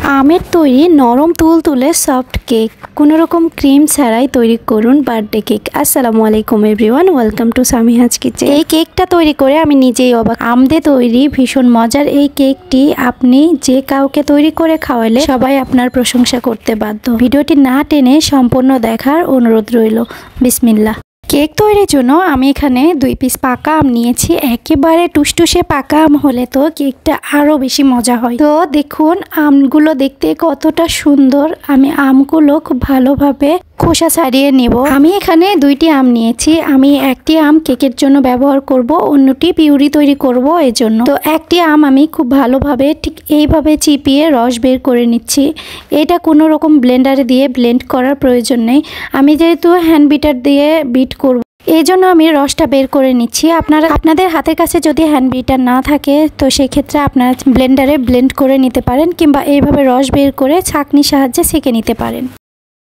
আমের তৈরি নরম তুলতুলে সফট কেক কোনো রকম ক্রিম ছাড়াই তৈরি করুন বার্থডে কেক। আসসালামু আলাইকুম এভরিওয়ান, ওয়েলকাম টু সামিহাজ কিচেন। এই কেকটা তৈরি করে আমি নিজেই অবাক। আম দিয়ে তৈরি ভীষণ মজার এই কেকটি আপনি যে কাউকে তৈরি করে খাওয়ালে সবাই আপনার প্রশংসা করতে বাধ্য। ভিডিওটি না টেনে সম্পূর্ণ দেখার অনুরোধ রইল। বিসমিল্লাহ। কেক তৈরির জন্য আমি এখানে 2 পিস পাকা আম নিয়েছি। একেবারে টুসটুসে পাকা আম হলে তো কেকটা আরো বেশি মজা হয়। তো দেখুন আমগুলো দেখতে কতটা সুন্দর। আমি আমগুলো খুব ভালোভাবে খোসা ছাড়িয়ে নেব। আমি এখানে 2টি আম নিয়েছি। আমি একটি আম কেকের জন্য ব্যবহার করব, অন্যটি পিউরি তৈরি করব এই জন্য। তো একটি আম আমি খুব ভালোভাবে ঠিক এইভাবে চিপিয়ে রস বের করে নিচ্ছি। এটা কোনো রকম ব্লেন্ডারে দিয়ে ব্লেন্ড করার প্রয়োজন নেই। আমি যেহেতু হ্যান্ড বিটার দিয়ে বিট করব এই জন্য আমি রসটা বের করে নিচ্ছি। আপনাদের হাতের কাছে যদি হ্যান্ড বিটার না থাকে তো সেক্ষেত্রে আপনারা ব্লেন্ডারে ব্লেন্ড করে নিতে পারেন, কিংবা এইভাবে রস বের করে ছাঁকনির সাহায্যে ছেঁকে নিতে পারেন।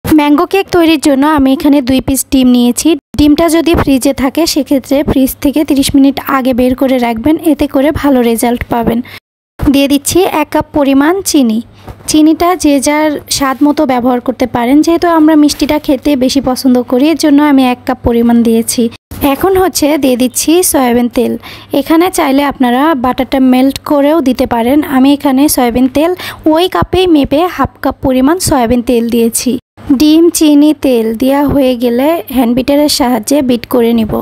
ম্যাঙ্গো কেক তৈরির জন্য আমি এখানে 2 পিস ডিম নিয়েছি। ডিমটা যদি ফ্রিজে থাকে সেক্ষেত্রে ফ্রিজ থেকে 30 মিনিট আগে বের করে রাখবেন, এতে করে ভালো রেজাল্ট পাবেন। দিয়ে দিচ্ছি 1 কাপ পরিমাণ চিনি। চিনিটা যে যার স্বাদ মতো ব্যবহার করতে পারেন, যেহেতু আমরা মিষ্টিটা খেতে বেশি পছন্দ করি এর জন্য আমি 1 কাপ পরিমাণ দিয়েছি। এখন দিয়ে দিচ্ছি সয়াবিন তেল। এখানে চাইলে আপনারা বাটারটা মেল্ট করেও দিতে পারেন। আমি এখানে সয়াবিন তেল ওই কাপেই মেপে 1/2 কাপ পরিমাণ সয়াবিন তেল দিয়েছি। ডিম, চিনি, তেল দেওয়া হয়ে গেলে হ্যান্ড বিটারের সাহায্যে বিট করে নিব।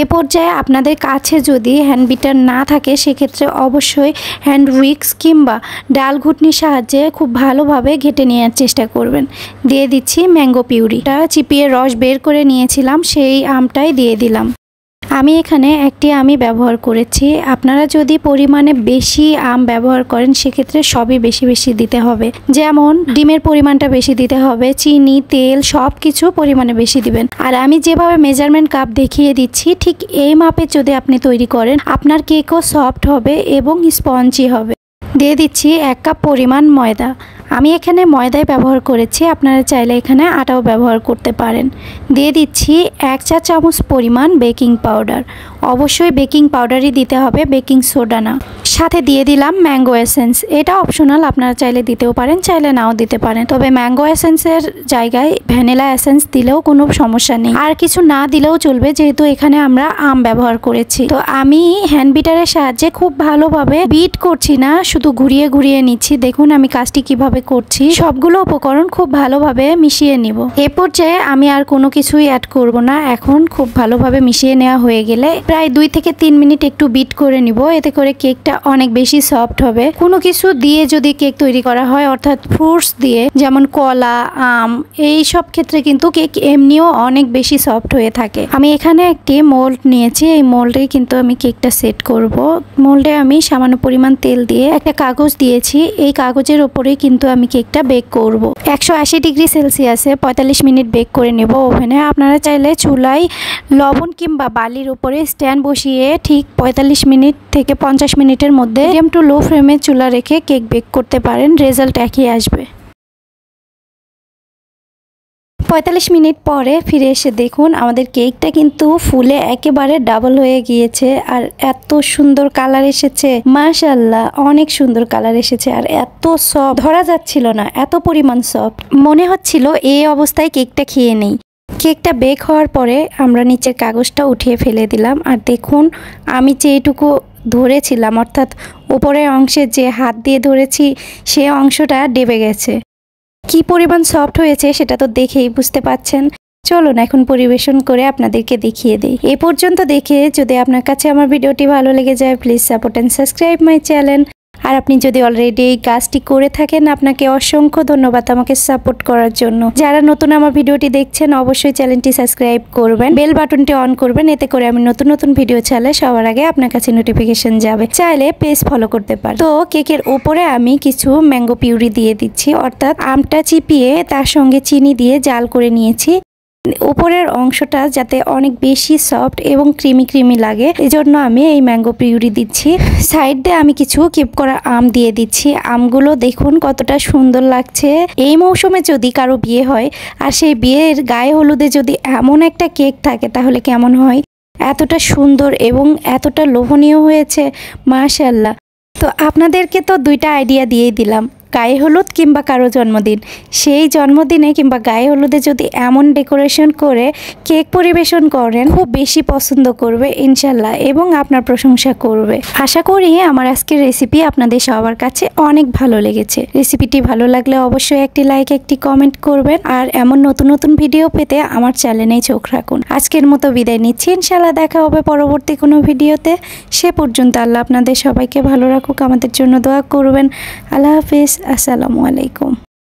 এ পর্যায়ে আপনাদের কাছে যদি হ্যান্ড বিটার না থাকে সেক্ষেত্রে অবশ্যই হ্যান্ড উইক্স কিংবা ডাল ঘুটনির সাহায্যে খুব ভালোভাবে ঘেটে নেওয়ার চেষ্টা করবেন। দিয়ে দিচ্ছি ম্যাঙ্গো পিউরিটা চিপিয়ে রস বের করে নিয়েছিলাম, সেই আমটাই দিয়ে দিলাম। আমি এখানে একটি আমই ব্যবহার করেছি। আপনারা যদি পরিমাণে বেশি আম ব্যবহার করেন সেক্ষেত্রে সবই বেশি বেশি দিতে হবে। যেমন ডিমের পরিমাণটা বেশি দিতে হবে, চিনি, তেল সব কিছু পরিমাণে বেশি দিবেন। আর আমি যেভাবে মেজারমেন্ট কাপ দেখিয়ে দিচ্ছি ঠিক এই মাপে যদি আপনি তৈরি করেন আপনার কেকও সফট হবে এবং স্পঞ্জি হবে। দিয়ে দিচ্ছি 1 কাপ পরিমাণ ময়দা। আমি এখানে ময়দাই ব্যবহার করেছি, আপনারা চাইলে এখানে আটাও ব্যবহার করতে পারেন। দিয়ে দিচ্ছি 1 চা চামচ পরিমাণ বেকিং পাউডার। অবশ্যই বেকিং পাউডারই দিতে হবে, বেকিং সোডা না। সাথে দিয়ে দিলাম ম্যাঙ্গো এসেন্স। এটা অপশনাল, আপনারা চাইলে দিতেও পারেন, চাইলে নাও দিতে পারেন। তবে ম্যাঙ্গো এসেন্সের জায়গায় ভ্যানিলা এসেন্স দিলেও কোনো সমস্যা নেই, আর কিছু না দিলেও চলবে যেহেতু এখানে আমরা আম ব্যবহার করেছি। তো আমি হ্যান্ড বিটারের সাহায্যে খুব ভালোভাবে বিট করছি না, শুধু ঘুরিয়ে ঘুরিয়ে নিচ্ছি। দেখুন আমি কাজটি কিভাবে করছি। সবগুলো উপকরণ খুব ভালোভাবে মিশিয়ে নিব। এ পর্যায়ে আমি আর কোনো কিছুই অ্যাড করব না। এখন খুব ভালোভাবে মিশিয়ে নেওয়া হয়ে গেলে প্রায় 2 থেকে 3 মিনিট একটু বিট করে নিব, এতে করে কেকটা অনেক বেশি সফট হবে। কোনো কিছু দিয়ে যদি কেক তৈরি করা হয় অর্থাৎ ফ্রুটস দিয়ে, যেমন কলা, আম, এই সব ক্ষেত্রে কিন্তু কেক এমনিও অনেক বেশি সফট হয়ে থাকে। আমি এখানে একটি মোল্ড নিয়েছি, এই মোল্ডে কিন্তু আমি কেকটা সেট করব। মোল্ডে আমি সামান্য পরিমাণ তেল দিয়ে একটা কাগজ দিয়েছি, এই কাগজের ওপরেই কিন্তু আমি কেকটা বেক করব। 180 ডিগ্রি সেলসিয়াসে 45 মিনিট বেক করে নেব ওভেনে। আপনারা চাইলে চুলায় লবণ কিংবা বালির উপরে স্ট্যান্ড বসিয়ে ঠিক 45 মিনিট থেকে 50 মিনিটের মধ্যে মিডিয়াম টু লো ফ্লেমে চুলা রেখে কেক বেক করতে পারেন, রেজাল্ট একই আসবে। 45 মিনিট পরে ফিরে এসে দেখুন আমাদের কেকটা কিন্তু ফুলে একেবারে ডাবল হয়ে গিয়েছে, আর এত সুন্দর কালার এসেছে, মাশাআল্লাহ অনেক সুন্দর কালার এসেছে। আর এত সফট, ধরা যাচ্ছিল না, এত পরিমাণ সফট। মনে হচ্ছিল এই অবস্থায় কেকটা খেয়ে নেই। কেকটা বেক হওয়ার পরে আমরা নিচের কাগজটা উঠিয়ে ফেলে দিলাম। আর দেখুন আমি যেটুকু ধরেছিলাম অর্থাৎ উপরের অংশে যে হাত দিয়ে ধরেছি সে অংশটা ডেবে গেছে। কি পরিমাণ সফট হয়েছে সেটা তো দেখেই বুঝতে পাচ্ছেন। চলুন এখন পরিবেশন করে আপনাদেরকে দেখিয়ে দিই। এ পর্যন্ত দেখে যদি আপনার কাছে আমার ভিডিওটি ভালো লেগে যায় please support and subscribe my channel. আর আপনি যদি অলরেডি এই কাজটি করে থাকেন আপনাকে অসংখ্য ধন্যবাদ আমাকে সাপোর্ট করার জন্য। যারা নতুন আমার ভিডিওটি দেখছেন অবশ্যই চ্যানেলটি সাবস্ক্রাইব করবেন, বেল বাটনটি অন করবেন, এতে করে আমি নতুন নতুন ভিডিও ছাড়লে সবার আগে আপনার কাছে নোটিফিকেশন যাবে। চাইলে পেজ ফলো করতে পারেন। তো কেকের উপরে আমি কিছু ম্যাঙ্গো পিউরি দিয়ে দিচ্ছি, অর্থাৎ আমটা চিপিয়ে তার সঙ্গে চিনি দিয়ে জাল করে নিয়েছি। উপরের অংশটা যাতে অনেক বেশি সফট এবং ক্রিমি ক্রিমি লাগে এজন্য আমি এই ম্যাঙ্গো পিউরি দিচ্ছি। সাইড দিয়ে আমি কিছু কিপ করা আম দিয়ে দিচ্ছি। আমগুলো দেখুন কতটা সুন্দর লাগছে। এই মৌসুমে যদি কারো বিয়ে হয় আর সেই বিয়ের গায়ে হলুদে যদি এমন একটা কেক থাকে তাহলে কেমন হয়। এতটা সুন্দর এবং এতটা লোভনীয় হয়েছে, মাশাআল্লাহ। তো আপনাদেরকে তো 2টা আইডিয়া দিয়েই দিলাম। গায়ে হলুদ কিংবা কারো জন্মদিন, সেই জন্মদিনে কিংবা গায়ে হলুদে যদি এমন ডেকোরেশন করে কেক পরিবেশন করেন, খুব বেশি পছন্দ করবে ইনশাল্লাহ এবং আপনার প্রশংসা করবে। আশা করি আমার আজকের রেসিপি আপনাদের সবার কাছে অনেক ভালো লেগেছে। রেসিপিটি ভালো লাগলে অবশ্যই একটি লাইক, একটি কমেন্ট করবেন আর এমন নতুন নতুন ভিডিও পেতে আমার চ্যানেলেই চোখ রাখুন। আজকের মতো বিদায় নিচ্ছি, ইনশাল্লাহ দেখা হবে পরবর্তী কোনো ভিডিওতে। সে পর্যন্ত আল্লাহ আপনাদের সবাইকে ভালো রাখুক, আমাদের জন্য দোয়া করবেন। আল্লাহ হাফিজ, আসসালামু আলাইকুম।